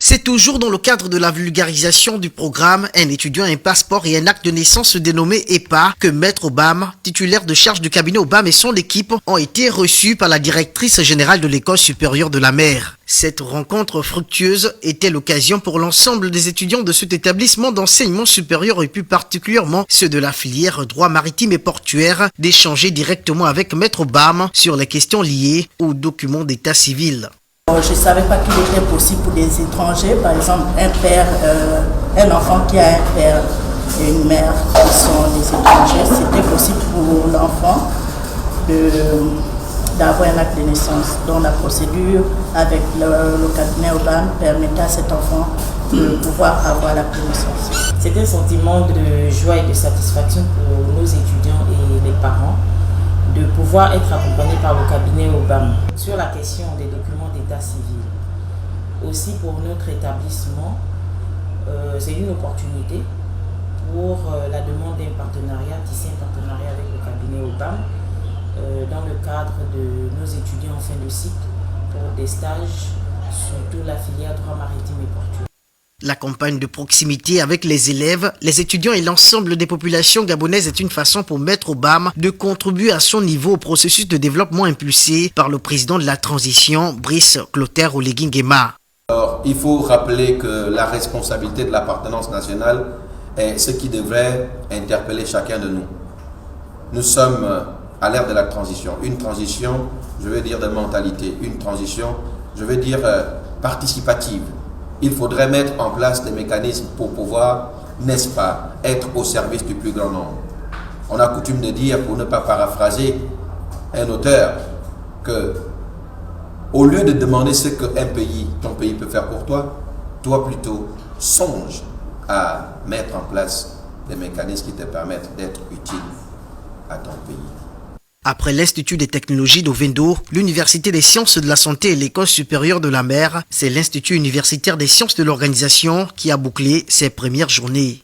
C'est toujours dans le cadre de la vulgarisation du programme Un étudiant, un passeport et un acte de naissance dénommé EPA que Maître Obam, titulaire de charge du cabinet Obam et son équipe ont été reçus par la directrice générale de l'École supérieure de la mer. Cette rencontre fructueuse était l'occasion pour l'ensemble des étudiants de cet établissement d'enseignement supérieur et plus particulièrement ceux de la filière droit maritime et portuaire d'échanger directement avec Maître Obam sur les questions liées aux documents d'état civil. Je ne savais pas qu'il était possible pour des étrangers, par exemple un enfant qui a un père et une mère qui sont des étrangers, c'était possible pour l'enfant d'avoir un acte de naissance. Donc la procédure avec le cabinet Obam permettait à cet enfant de pouvoir avoir l'acte de naissance. C'est un sentiment de joie et de satisfaction pour nos étudiants et les parents de pouvoir être accompagnés par le cabinet Obam sur la question des documents d'état civil. Aussi pour notre établissement, c'est une opportunité pour la demande d'un partenariat, tisser un partenariat avec le cabinet Obam dans le cadre de nos étudiants en fin de cycle pour des stages, surtout la filière droit maritime et portuaire. La campagne de proximité avec les élèves, les étudiants et l'ensemble des populations gabonaises est une façon pour Maître Obam de contribuer à son niveau au processus de développement impulsé par le président de la transition, Brice Clotaire Oligui Nguema. Alors, il faut rappeler que la responsabilité de l'appartenance nationale est ce qui devrait interpeller chacun de nous. Nous sommes à l'ère de la transition. Une transition, je veux dire de mentalité. Une transition, je veux dire participative. Il faudrait mettre en place des mécanismes pour pouvoir, n'est-ce pas, être au service du plus grand nombre. On a coutume de dire, pour ne pas paraphraser un auteur, que au lieu de demander ce qu'un pays, ton pays peut faire pour toi, toi plutôt songe à mettre en place des mécanismes qui te permettent d'être utile à ton pays. Après l'Institut des technologies d'Ovendo, l'Université des sciences de la santé et l'École supérieure de la mer, c'est l'Institut universitaire des sciences de l'organisation qui a bouclé ses premières journées.